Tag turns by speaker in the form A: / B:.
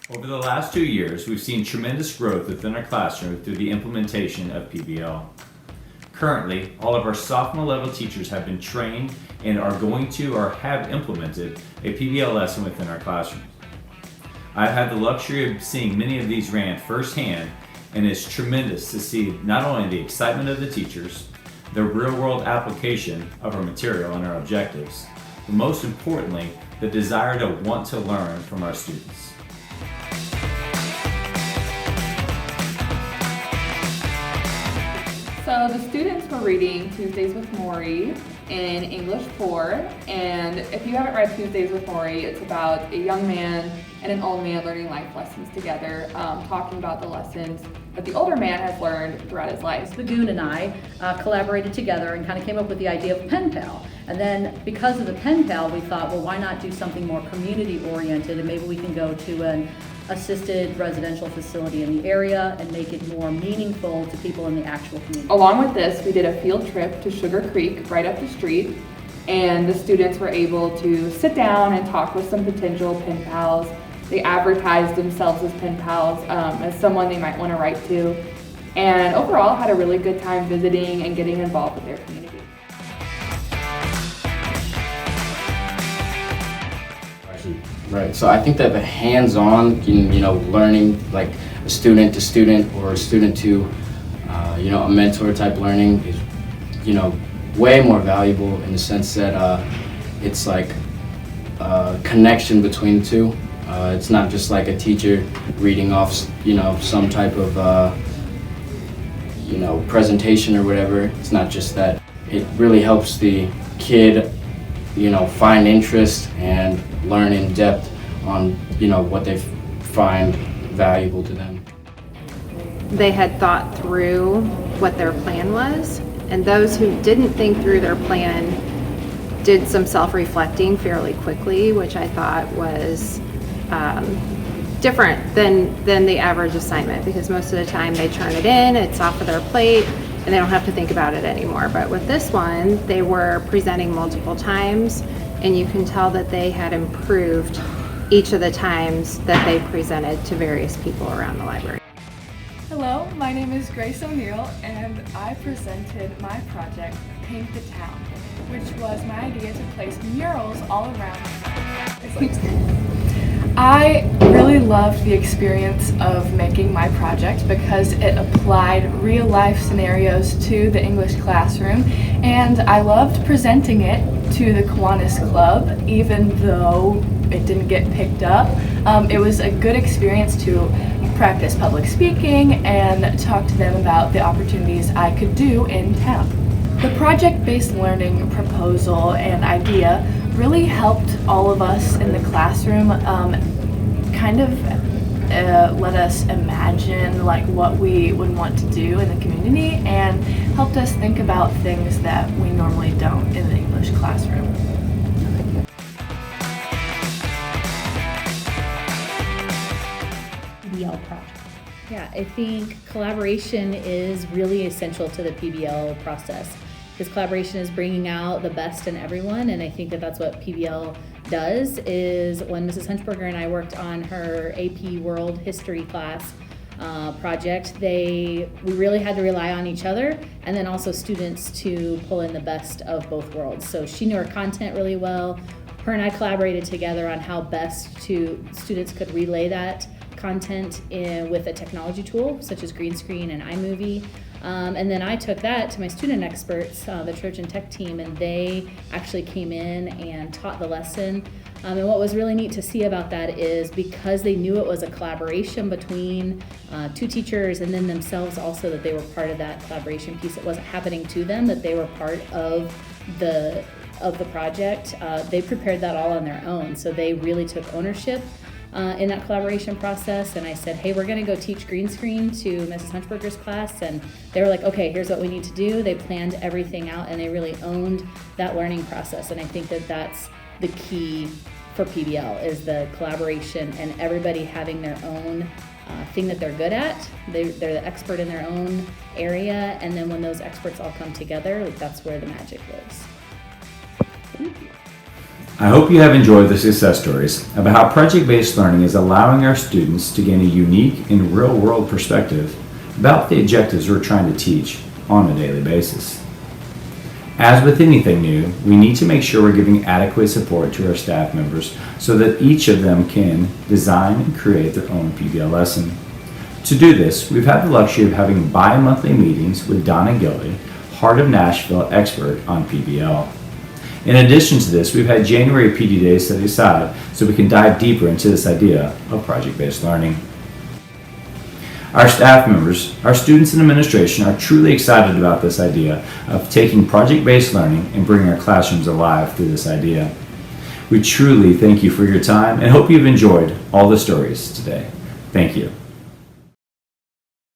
A: Over the last 2 years, we've seen tremendous growth within our classroom through the implementation of PBL. Currently, all of our sophomore level teachers have been trained and are going to or have implemented a PBL lesson within our classroom. I've had the luxury of seeing many of these ran firsthand, and it's tremendous to see not only the excitement of the teachers, the real-world application of our material and our objectives, but most importantly, the desire to want to learn from our students.
B: So the students were reading Tuesdays with Maury in English 4, and if you haven't read Tuesdays with Maury, it's about a young man and an old man learning life lessons together, talking about the lessons that the older man has learned throughout his life.
C: The goon and I collaborated together and kind of came up with the idea of pen pal. And then because of the pen pal, we thought, well, why not do something more community oriented, and maybe we can go to an assisted residential facility in the area and make it more meaningful to people in the actual community.
B: Along with this, we did a field trip to Sugar Creek right up the street, and the students were able to sit down and talk with some potential pen pals. They advertised themselves as pen pals, as someone they might want to write to, and overall had a really good time visiting and getting involved with their community.
D: Right, so I think that the hands-on, learning like a student to student or a student to, a mentor type learning is, way more valuable in the sense that it's like a connection between the two. It's not just like a teacher reading off, some type of, presentation or whatever. It's not just that. It really helps the kid, find interest and learn in depth on, what they find valuable to them.
E: They had thought through what their plan was, and those who didn't think through their plan did some self-reflecting fairly quickly, which I thought was different than the average assignment, because most of the time they turn it in, it's off of their plate, and they don't have to think about it anymore. But with this one, they were presenting multiple times, and you can tell that they had improved each of the times that they presented to various people around the library.
F: Hello, my name is Grace O'Neill, and I presented my project, Paint the Town, which was my idea to place murals all around. I really loved the experience of making my project because it applied real life scenarios to the English classroom, and I loved presenting it to the Kiwanis Club, even though it didn't get picked up. It was a good experience to practice public speaking and talk to them about the opportunities I could do in town. The project-based learning proposal and idea really helped all of us in the classroom kind of let us imagine like what we would want to do in the community, and helped us think about things that we normally don't in the English classroom.
G: PBL project. Yeah, I think collaboration is really essential to the PBL process, because collaboration is bringing out the best in everyone, and I think that that's what PBL does. Is when Mrs. Hunchberger and I worked on her AP World History class project, we really had to rely on each other, and then also students to pull in the best of both worlds. So she knew her content really well. Her and I collaborated together on how best students could relay that content with a technology tool such as green screen and iMovie. And then I took that to my student experts, the Trojan Tech team, and they actually came in and taught the lesson. And what was really neat to see about that is because they knew it was a collaboration between two teachers and then themselves also, that they were part of that collaboration piece. It wasn't happening to them, that they were part of the project. They prepared that all on their own, so they really took ownership in that collaboration process. And I said, hey, we're going to go teach green screen to Mrs. Hunchberger's class, and they were like, okay, here's what we need to do. They planned everything out, and they really owned that learning process. And I think that that's the key for PBL, is the collaboration and everybody having their own thing that they're good at. They're the expert in their own area, and then when those experts all come together, that's where the magic lives.
B: Thank you.
A: I hope you have enjoyed the success stories about how project-based learning is allowing our students to gain a unique and real-world perspective about the objectives we're trying to teach on a daily basis. As with anything new, we need to make sure we're giving adequate support to our staff members so that each of them can design and create their own PBL lesson. To do this, we've had the luxury of having bi-monthly meetings with Donna Gildy, Heart of Nashville expert on PBL. In addition to this, we've had January PD days set aside so we can dive deeper into this idea of project-based learning. Our staff members, our students and administration are truly excited about this idea of taking project-based learning and bringing our classrooms alive through this idea. We truly thank you for your time and hope you've enjoyed all the stories today. Thank you.